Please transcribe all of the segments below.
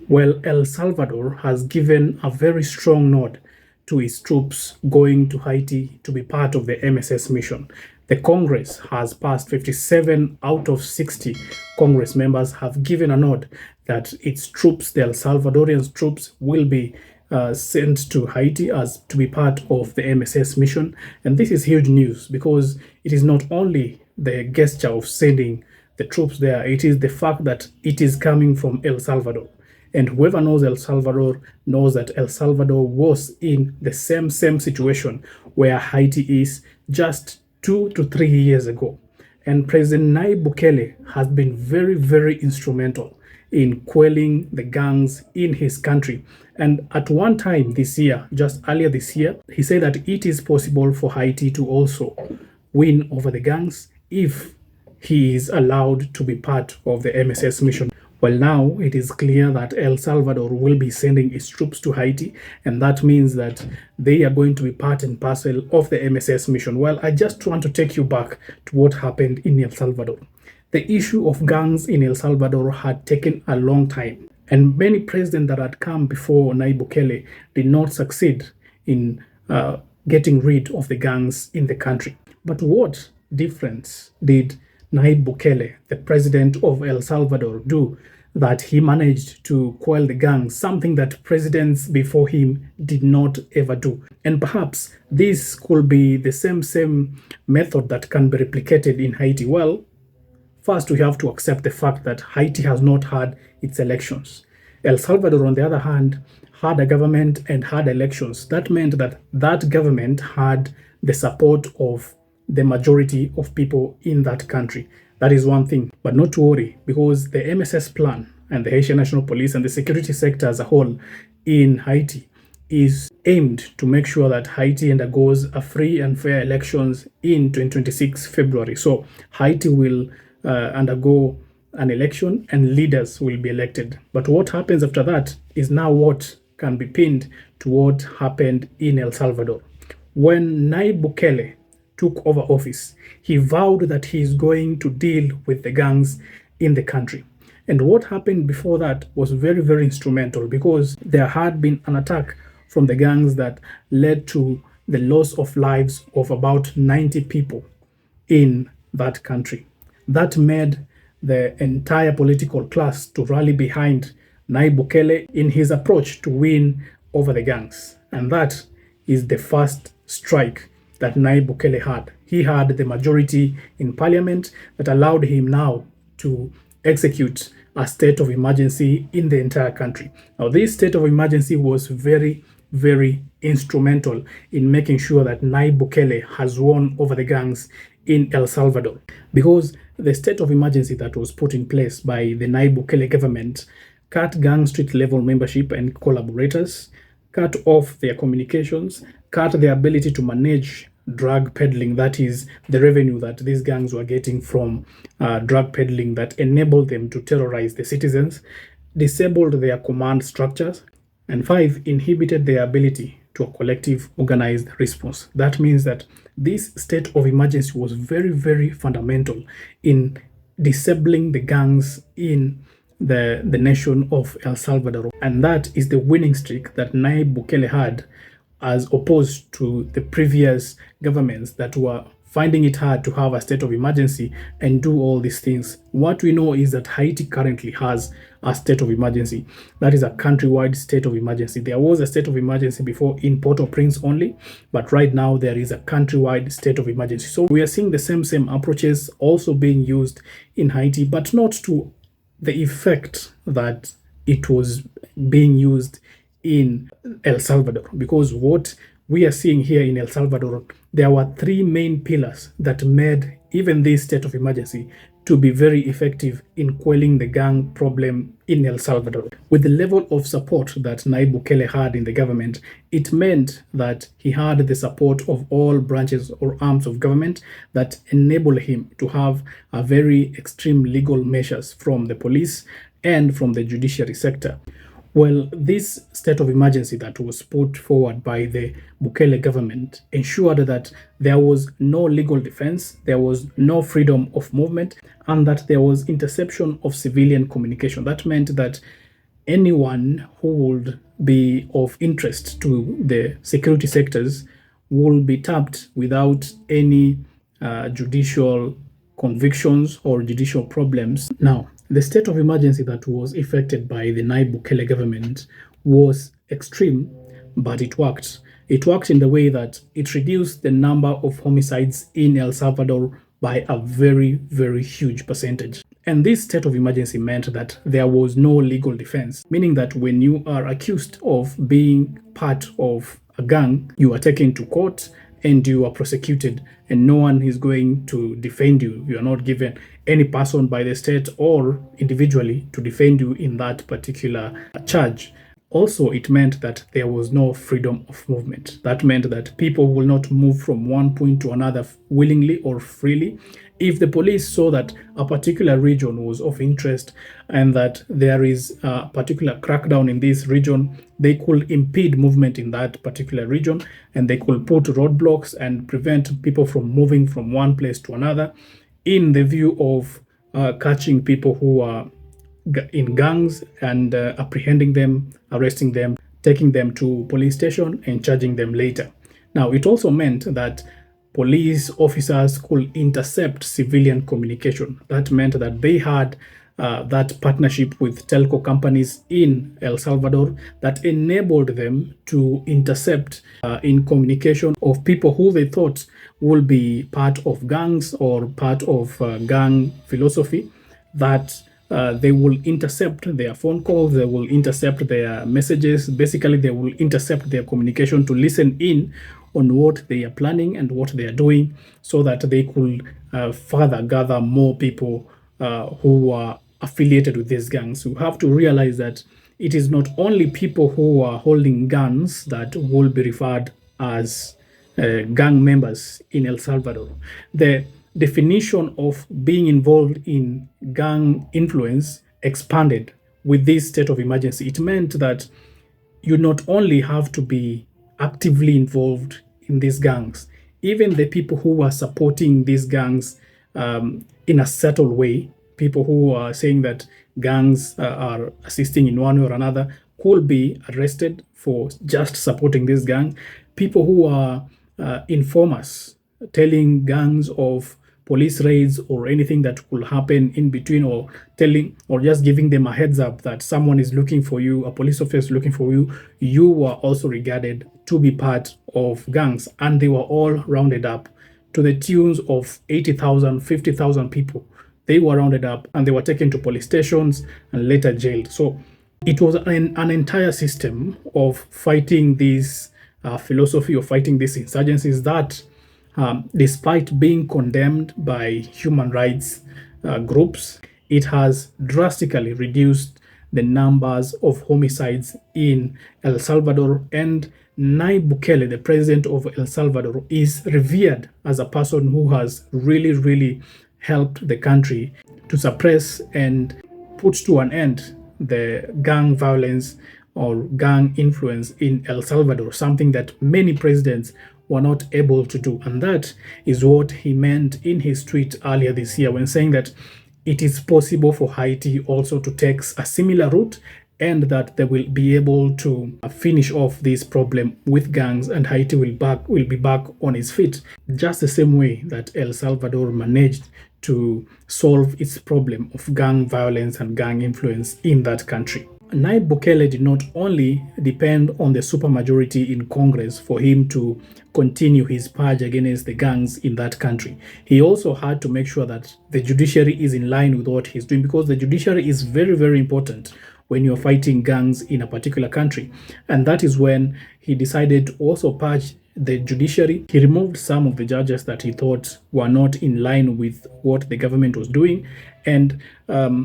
Well, El Salvador has given a very strong nod to its troops going to Haiti to be part of the MSS mission. The Congress has passed 57 out of 60 Congress members have given a nod that its troops, the El Salvadorian troops, will be sent to Haiti as to be part of the MSS mission. And this is huge news because it is not only the gesture of sending the troops there, it is the fact that it is coming from El Salvador. And whoever knows El Salvador knows that El Salvador was in the same situation where Haiti is just 2 to 3 years ago. And President Bukele has been very, very instrumental in quelling the gangs in his country. And at one time this year, just earlier this year, he said that it is possible for Haiti to also win over the gangs if he is allowed to be part of the MSS mission. Well, now it is clear that El Salvador will be sending its troops to Haiti, and that means that they are going to be part and parcel of the MSS mission. Well, I just want to take you back to what happened in El Salvador. The issue of gangs in El Salvador had taken a long time, and many presidents that had come before Nayib Bukele did not succeed in getting rid of the gangs in the country. But what difference did Nayib Bukele, the president of El Salvador, do that he managed to quell the gangs, something that presidents before him did not ever do? And perhaps this could be the same method that can be replicated in Haiti. Well, first we have to accept the fact that Haiti has not had its elections. El Salvador, on the other hand, had a government and had elections. That meant that that government had the support of the majority of people in that country. That is one thing, but not to worry, because the MSS plan and the Haitian National Police and the security sector as a whole in Haiti is aimed to make sure that Haiti undergoes a free and fair elections in 2026 February. So Haiti will undergo an election and leaders will be elected. But what happens after that is now what can be pinned to what happened in El Salvador. When Nayib Bukele took over office, he vowed that he is going to deal with the gangs in the country. And what happened before that was very, very instrumental, because there had been an attack from the gangs that led to the loss of lives of about 90 people in that country. That made the entire political class to rally behind Nayib Bukele in his approach to win over the gangs. And that is the first strike that Nayib Bukele had. He had the majority in parliament that allowed him now to execute a state of emergency in the entire country. Now, this state of emergency was very, very instrumental in making sure that Nayib Bukele has won over the gangs in El Salvador, because the state of emergency that was put in place by the Nayib Bukele government cut gang street level membership and collaborators, cut off their communications, cut their ability to manage drug peddling, that is the revenue that these gangs were getting from drug peddling that enabled them to terrorize the citizens, disabled their command structures, and 5, inhibited their ability to a collective organized response. That means that this state of emergency was very, very fundamental in disabling the gangs in the nation of El Salvador. And that is the winning streak that Nayib Bukele had, as opposed to the previous governments that were finding it hard to have a state of emergency and do all these things. What we know is that Haiti currently has a state of emergency. That is a countrywide state of emergency. There was a state of emergency before in Port-au-Prince only, but right now there is a countrywide state of emergency. So we are seeing the same approaches also being used in Haiti, but not to the effect that it was being used in El Salvador, because what we are seeing here in El Salvador, there were 3 main pillars that made even this state of emergency to be very effective in quelling the gang problem in El Salvador. With the level of support that Nayib Bukele had in the government, it meant that he had the support of all branches or arms of government that enable him to have a very extreme legal measures from the police and from the judiciary sector. Well, this state of emergency that was put forward by the Bukele government ensured that there was no legal defense, there was no freedom of movement, and that there was interception of civilian communication. That meant that anyone who would be of interest to the security sectors will be tapped without any judicial convictions or judicial problems. Now, the state of emergency that was effected by the Nayib Bukele government was extreme, but it worked. It worked in the way that it reduced the number of homicides in El Salvador by a very, very huge percentage. And this state of emergency meant that there was no legal defense, meaning that when you are accused of being part of a gang, you are taken to court and you are prosecuted, and no one is going to defend you. You are not given any person by the state or individually to defend you in that particular charge. Also, it meant that there was no freedom of movement. That meant that people will not move from one point to another willingly or freely. If the police saw that a particular region was of interest and that there is a particular crackdown in this region, they could impede movement in that particular region, and they could put roadblocks and prevent people from moving from one place to another in the view of catching people who are in gangs and apprehending them, arresting them, taking them to police station and charging them later. Now, it also meant that police officers could intercept civilian communication. That meant that they had that partnership with telco companies in El Salvador that enabled them to intercept in communication of people who they thought would be part of gangs or part of gang philosophy, that they will intercept their phone calls, they will intercept their messages. Basically, they will intercept their communication to listen in on what they are planning and what they are doing, so that they could further gather more people who are affiliated with these gangs. You have to realize that it is not only people who are holding guns that will be referred as gang members in El Salvador. The definition of being involved in gang influence expanded with this state of emergency. It meant that you not only have to be actively involved in these gangs, even the people who are supporting these gangs in a subtle way, people who are saying that gangs are assisting in one way or another, could be arrested for just supporting this gang. People who are informers, telling gangs of police raids or anything that could happen in between, or telling or just giving them a heads up that someone is looking for you, a police officer is looking for you, you were also regarded to be part of gangs. And they were all rounded up to the tunes of 80,000, 50,000 people. They were rounded up and they were taken to police stations and later jailed. So it was an entire system of fighting this philosophy, of fighting these insurgencies that despite being condemned by human rights groups, it has drastically reduced the numbers of homicides in El Salvador. And Nayib Bukele, the president of El Salvador, is revered as a person who has really, really helped the country to suppress and put to an end the gang violence or gang influence in El Salvador, something that many presidents were not able to do. And that is what he meant in his tweet earlier this year when saying that it is possible for Haiti also to take a similar route, and that they will be able to finish off this problem with gangs, and Haiti will be back on its feet, just the same way that El Salvador managed to solve its problem of gang violence and gang influence in that country. Nayib Bukele did not only depend on the supermajority in Congress for him to continue his purge against the gangs in that country. He also had to make sure that the judiciary is in line with what he's doing, because the judiciary is very, very important when you're fighting gangs in a particular country. And that is when he decided to also purge the judiciary. He removed some of the judges that he thought were not in line with what the government was doing, and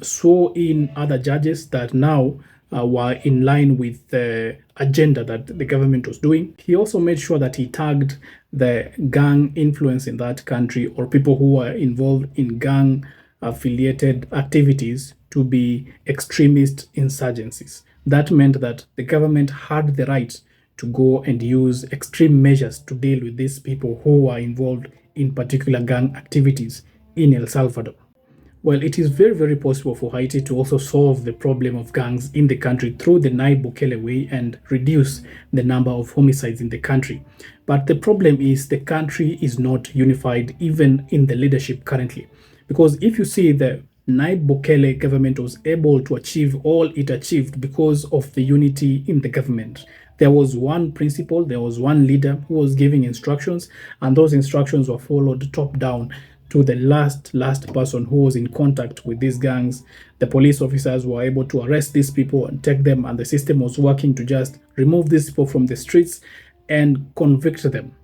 swore in other judges that now were in line with the agenda that the government was doing. He also made sure that he tagged the gang influence in that country, or people who were involved in gang affiliated activities, to be extremist insurgencies. That meant that the government had the right to go and use extreme measures to deal with these people who were involved in particular gang activities in El Salvador. Well, it is very, very possible for Haiti to also solve the problem of gangs in the country through the Nayib Bukele way and reduce the number of homicides in the country. But the problem is the country is not unified even in the leadership currently. Because if you see, the Nayib Bukele government was able to achieve all it achieved because of the unity in the government. There was one principal, there was one leader who was giving instructions, and those instructions were followed top down to the last person who was in contact with these gangs. The police officers were able to arrest these people and take them, and the system was working to just remove these people from the streets and convict them.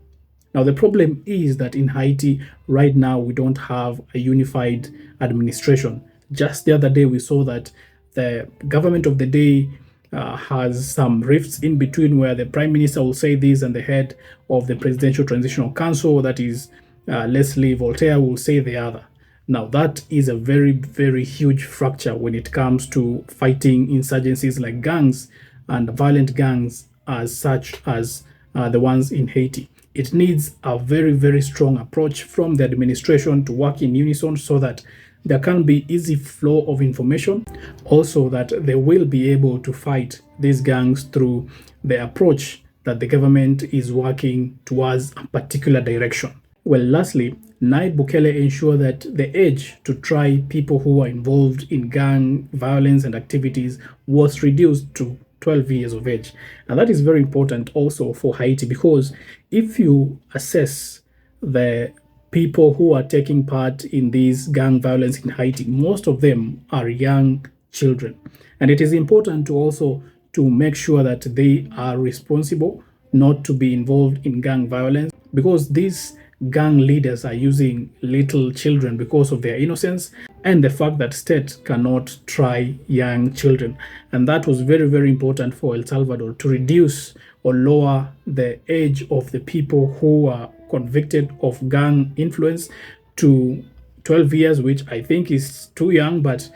Now, the problem is that in Haiti right now, we don't have a unified administration. Just the other day, we saw that the government of the day has some rifts in between, where the prime minister will say this and the head of the Presidential Transitional Council, that is Leslie Voltaire, will say the other. Now, that is a very, very huge fracture when it comes to fighting insurgencies like gangs and violent gangs as such as the ones in Haiti. It needs a very, very strong approach from the administration to work in unison so that there can be easy flow of information. Also, that they will be able to fight these gangs through the approach that the government is working towards a particular direction. Well, lastly, Nayib Bukele ensured that the age to try people who are involved in gang violence and activities was reduced to 12 years of age. And that is very important also for Haiti, because if you assess the people who are taking part in these gang violence in Haiti, most of them are young children. And it is important to also to make sure that they are responsible not to be involved in gang violence, because these gang leaders are using little children because of their innocence and the fact that state cannot try young children. And that was very, very important for El Salvador, to reduce or lower the age of the people who are convicted of gang influence to 12 years, which I think is too young, but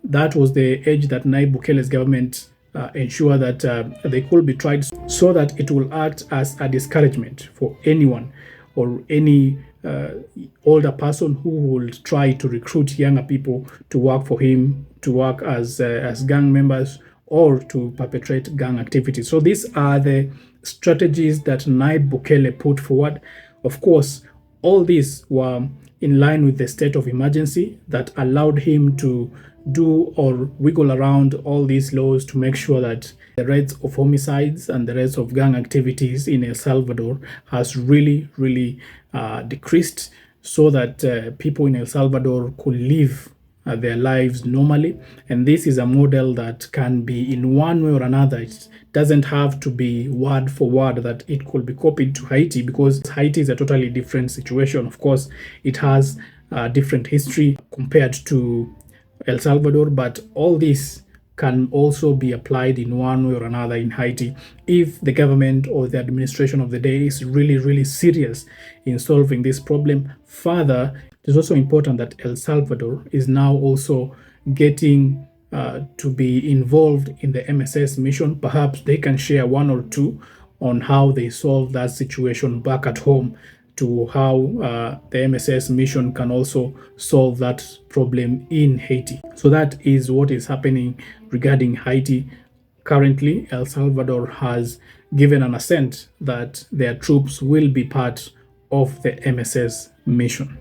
that was the age that Nayib Bukele's government ensured that they could be tried, so that it will act as a discouragement for anyone or any older person who will try to recruit younger people to work for him, to work as gang members, or to perpetrate gang activities. So these are the strategies that Nayib Bukele put forward. Of course, all these were in line with the state of emergency that allowed him to do or wiggle around all these laws to make sure that the rates of homicides and the rates of gang activities in El Salvador has really, really decreased, so that people in El Salvador could live their lives normally. And this is a model that can be, in one way or another, it doesn't have to be word for word that it could be copied to Haiti, because Haiti is a totally different situation. Of course, it has a different history compared to El Salvador, but all this can also be applied in one way or another in Haiti if the government or the administration of the day is really, really serious in solving this problem. Further, it is also important that El Salvador is now also getting to be involved in the MSS mission. Perhaps they can share one or two on how they solve that situation back at home, to how the MSS mission can also solve that problem in Haiti. So that is what is happening regarding Haiti. Currently, El Salvador has given an assent that their troops will be part of the MSS mission.